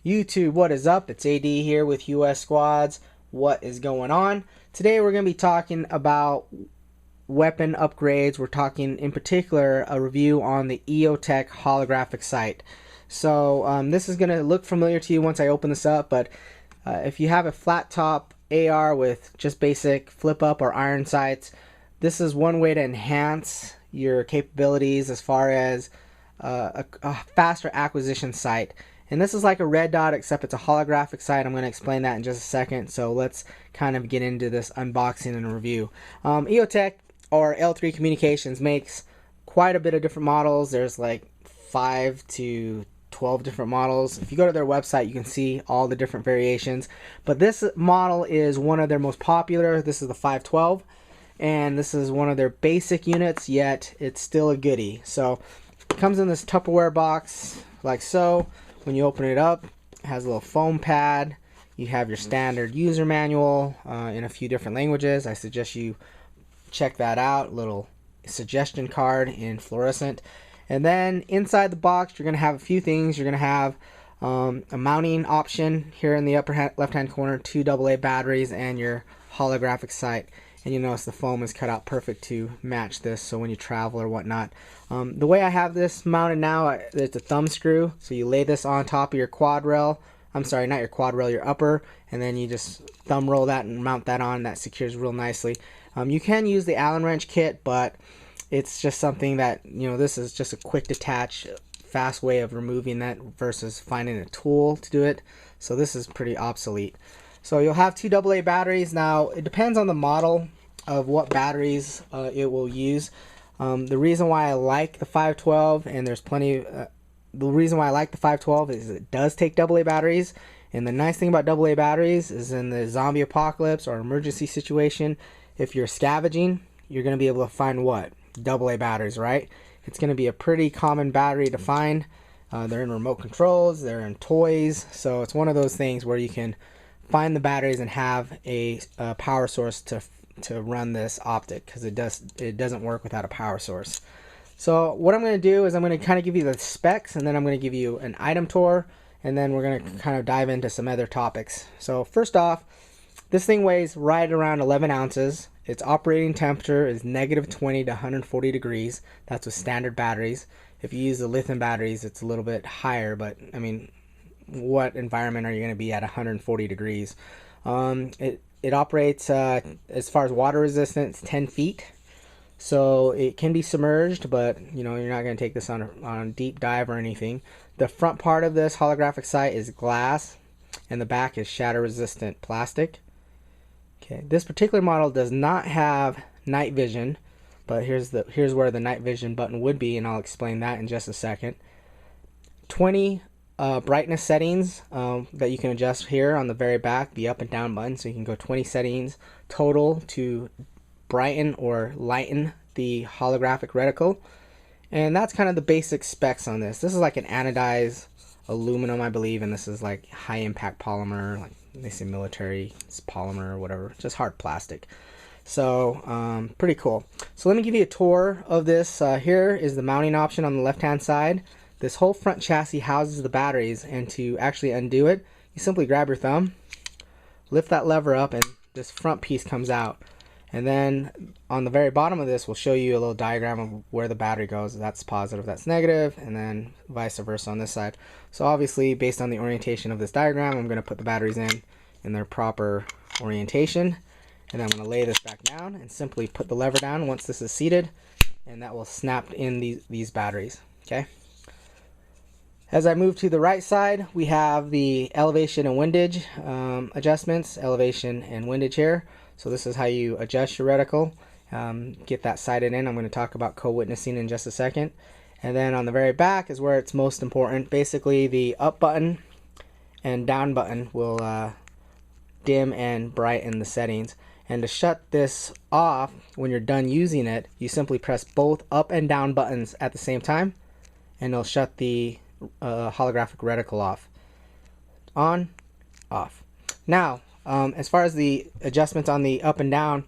YouTube, what is up? It's AD here with US Squads. What is going on? Today we're going to be talking about weapon upgrades. We're talking in particular a review on the EOTECH Holographic Sight. So this is going to look familiar to you once I open this up, but if you have a flat top AR with just basic flip up or iron sights, this is one way to enhance your capabilities as far as a faster acquisition sight. And this is like a red dot, except it's a holographic sight. I'm going to explain that in just a second. So let's kind of get into this unboxing and review. EOTECH or L3 Communications makes quite a bit of different models. There's like 5 to 12 different models. If you go to their website, you can see all the different variations. But this model is one of their most popular. This is the 512. And this is one of their basic units, yet it's still a goodie. So it comes in this Tupperware box like so. When you open it up, it has a little foam pad. You have your standard user manual in a few different languages. I suggest you check that out. Little suggestion card in fluorescent. And then inside the box, you're going to have a few things. You're going to have a mounting option here in the upper left-hand corner, 2 AA batteries, and your holographic sight. And you notice the foam is cut out perfect to match this, so when you travel or whatnot. The way I have this mounted now, it's a thumb screw. So you lay this on top of your quad rail. I'm sorry, not your quad rail, your upper. And then you just thumb roll that and mount that on. That secures real nicely. You can use the Allen wrench kit, but it's just something that, you know, this is just a quick detach, fast way of removing that versus finding a tool to do it. So this is pretty obsolete. So you'll have 2 AA batteries. Now it depends on the model of what batteries it will use. The reason why I like the 512, and there's plenty, the reason why I like the 512 is it does take AA batteries. And the nice thing about AA batteries is in the zombie apocalypse or emergency situation, if you're scavenging, you're going to be able to find what? AA batteries, right? It's going to be a pretty common battery to find. They're in remote controls, they're in toys, so it's one of those things where you can find the batteries and have a power source to run this optic, because it doesn't work without a power source. So what I'm going to do is I'm going to kind of give you the specs, and then I'm going to give you an item tour, and then we're going to kind of dive into some other topics. So first off, this thing weighs right around 11 ounces. Its operating temperature is -20 to 140 degrees. That's with standard batteries. If you use the lithium batteries, it's a little bit higher, but I mean, what environment are you going to be at 140 degrees? It operates as far as water resistance, 10 feet. So it can be submerged, but you know, you're not going to take this on a deep dive or anything. The front part of this holographic sight is glass, and the back is shatter resistant plastic. Okay, this particular model does not have night vision, but here's where the night vision button would be, and I'll explain that in just a second. 20 brightness settings that you can adjust here on the very back, the up and down button, so you can go 20 settings total to brighten or lighten the holographic reticle. And that's kind of the basic specs on this. This is like an anodized aluminum, I believe, and this is like high impact polymer, like they say military polymer or whatever, just hard plastic. So pretty cool. So let me give you a tour of this. Here is the mounting option on the left hand side. This whole front chassis houses the batteries, and to actually undo it, you simply grab your thumb, lift that lever up, and this front piece comes out. And then on the very bottom of this, we'll show you a little diagram of where the battery goes. That's positive, that's negative, and then vice versa on this side. So obviously, based on the orientation of this diagram, I'm going to put the batteries in their proper orientation. And then I'm going to lay this back down and simply put the lever down once this is seated, and that will snap in these batteries. Okay. As I move to the right side, we have the elevation and windage adjustments, elevation and windage here. So this is how you adjust your reticle, get that sighted in. I'm going to talk about co-witnessing in just a second. And then on the very back is where it's most important. Basically, the up button and down button will dim and brighten the settings. And to shut this off when you're done using it, you simply press both up and down buttons at the same time, and it'll shut the holographic reticle off. On, off. Now, as far as the adjustments on the up and down,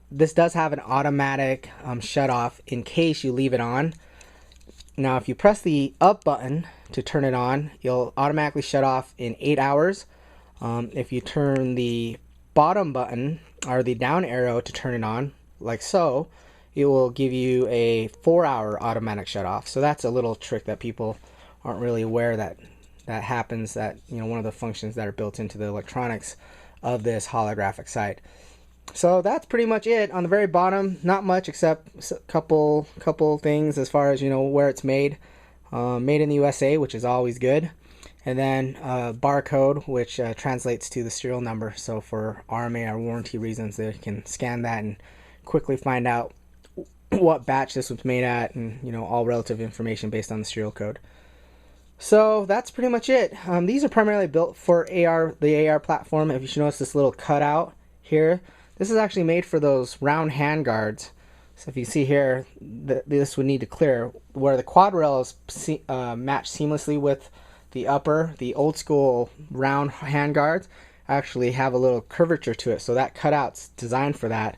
this does have an automatic shut off in case you leave it on. Now if you press the up button to turn it on, you'll automatically shut off in 8 hours. If you turn the bottom button or the down arrow to turn it on, like so, it will give you a 4-hour automatic shut off. So that's a little trick that people aren't really aware that happens, that, you know, one of the functions that are built into the electronics of this holographic sight. So that's pretty much it. On the very bottom, not much except a couple things as far as, you know, where it's made. Made in the USA, which is always good. And then barcode, which translates to the serial number. So for RMA or warranty reasons, they can scan that and quickly find out what batch this was made at, and, you know, all relative information based on the serial code. So that's pretty much it. These are primarily built for the AR platform. If you should notice this little cutout here, this is actually made for those round hand guards. So if you see here, this would need to clear where the quad rails match seamlessly with the old school round hand guards actually have a little curvature to it. So that cutout's designed for that,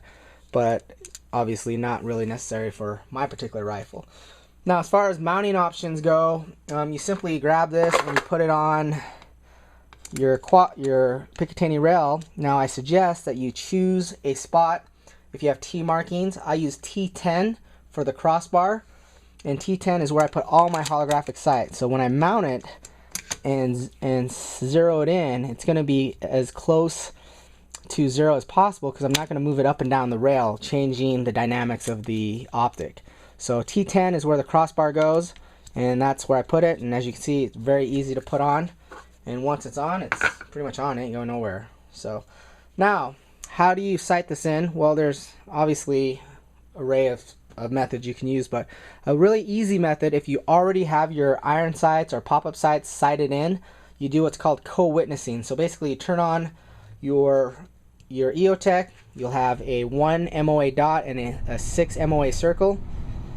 but obviously not really necessary for my particular rifle. Now, as far as mounting options go, you simply grab this and you put it on your Picatinny rail. Now, I suggest that you choose a spot. If you have T markings, I use T10 for the crossbar, and T10 is where I put all my holographic sight. So when I mount it and zero it in, it's going to be as close to zero as possible, because I'm not going to move it up and down the rail, changing the dynamics of the optic. So T10 is where the crossbar goes, and that's where I put it. And as you can see, it's very easy to put on. And once it's on, it's pretty much on. It ain't going nowhere. So now, how do you sight this in? Well, there's obviously an array of methods you can use, but a really easy method, if you already have your iron sights or pop-up sights sighted in, you do what's called co-witnessing. So basically, you turn on your EOTECH. You'll have a 1 MOA dot and a 6 MOA circle.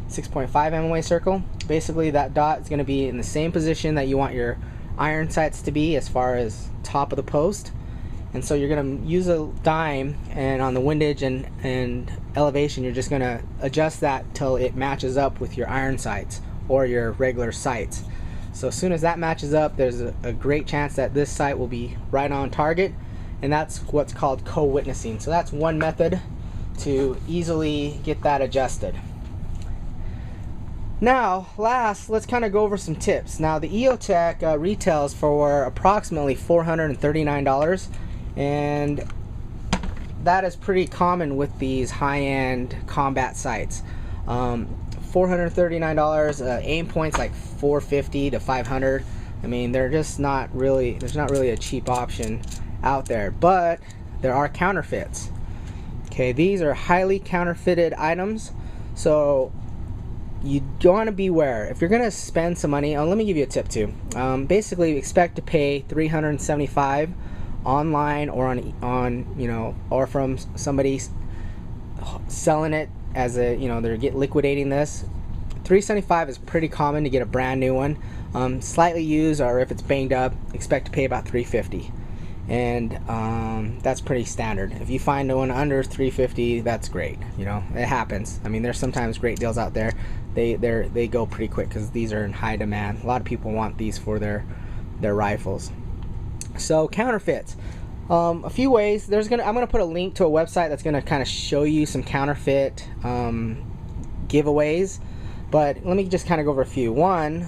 6.5 MOA circle. Basically, that dot is going to be in the same position that you want your iron sights to be, as far as top of the post. And so you're going to use a dime, and on the windage and elevation, you're just going to adjust that till it matches up with your iron sights or your regular sights. So as soon as that matches up, there's a great chance that this sight will be right on target, and that's what's called co-witnessing. So that's one method to easily get that adjusted. Now, let's kind of go over some tips. Now, the EOTECH retails for approximately $439, and that is pretty common with these high-end combat sights. $439, aim points like $450 to $500. I mean, they're just not really, there's not really a cheap option out there, but there are counterfeits. Okay, these are highly counterfeited items, so you want to beware. If you're going to spend some money, let me give you a tip too. Basically, expect to pay $375 online or on you know, or from somebody selling it as a, you know, they're liquidating this. $375 is pretty common to get a brand new one. Slightly used, or if it's banged up, expect to pay about $350. And that's pretty standard. If you find one under $350, that's great. You know, it happens. I mean, there's sometimes great deals out there. They go pretty quick because these are in high demand. A lot of people want these for their rifles. So counterfeits, a few ways. I'm gonna put a link to a website that's gonna kind of show you some counterfeit giveaways. But let me just kind of go over a few. One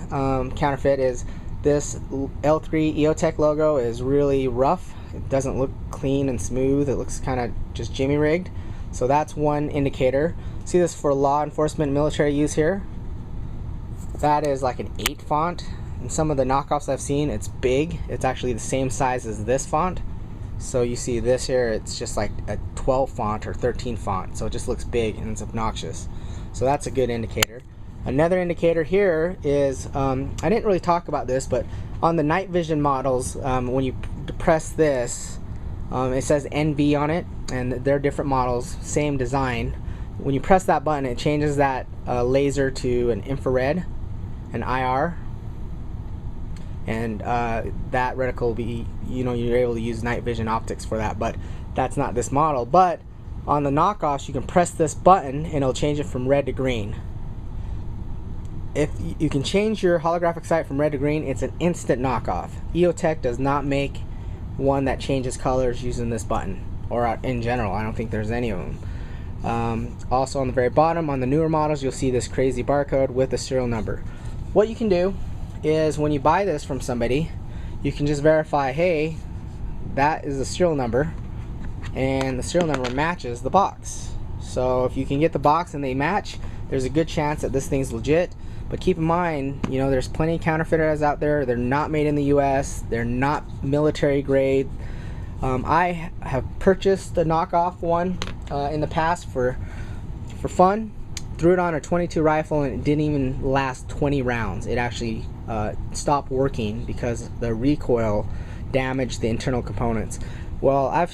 counterfeit is this L3 EOTECH logo is really rough. It doesn't look clean and smooth. It looks kind of just jimmy rigged. So that's one indicator. See this for law enforcement military use here? That is like an 8 font. In some of the knockoffs I've seen, it's big. It's actually the same size as this font. So you see this here, it's just like a 12 font or 13 font. So it just looks big and it's obnoxious. So that's a good indicator. Another indicator here is, I didn't really talk about this, but on the night vision models, when you press this, it says NV on it, and they're different models, same design. When you press that button, it changes that laser to an infrared, an IR, and that reticle will be, you know, you're able to use night vision optics for that, but that's not this model. But on the knockoffs, you can press this button and it'll change it from red to green. if you can change your holographic sight from red to green, it's an instant knockoff. EOTECH does not make one that changes colors using this button, or in general, I don't think there's any of them. Also on the very bottom, on the newer models, you'll see this crazy barcode with the serial number. What you can do is when you buy this from somebody, you can just verify, hey, that is the serial number, and the serial number matches the box. So if you can get the box and they match, there's a good chance that this thing's legit. But keep in mind, you know, there's plenty of counterfeiters out there. They're not made in the US, they're not military grade. I have purchased a knockoff one in the past for fun. Threw it on a .22 rifle and it didn't even last 20 rounds. It actually stopped working because the recoil damaged the internal components. Well,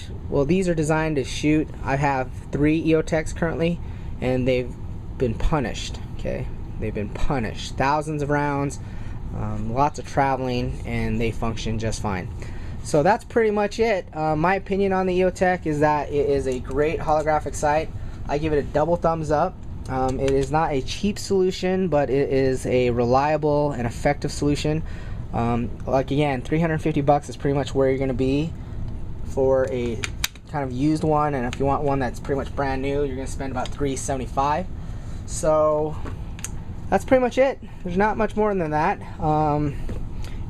these are designed to shoot. I have 3 EOTECHs currently, and they've been punished. Okay, they've been punished. Thousands of rounds, lots of traveling, and they function just fine. So that's pretty much it. My opinion on the EOTECH is that it is a great holographic sight. I give it a double thumbs up. It is not a cheap solution, but it is a reliable and effective solution. Like again, 350 bucks is pretty much where you're going to be for a kind of used one, and if you want one that's pretty much brand new, you're going to spend about $375. So that's pretty much it. There's not much more than that.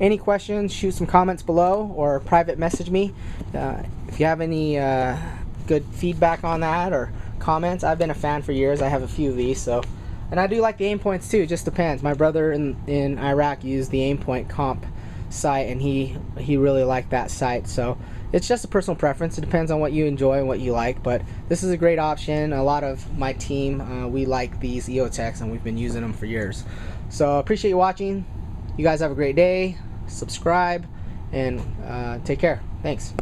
Any questions, shoot some comments below or private message me. If you have any good feedback on that or comments, I've been a fan for years. I have a few of these, so, and I do like the aim points too. It just depends. My brother in Iraq used the aim point comp sight, and he really liked that sight. So it's just a personal preference. It depends on what you enjoy and what you like, but this is a great option. A lot of my team, we like these EOTECHs, and we've been using them for years. So appreciate you watching. You guys have a great day. Subscribe and take care. Thanks.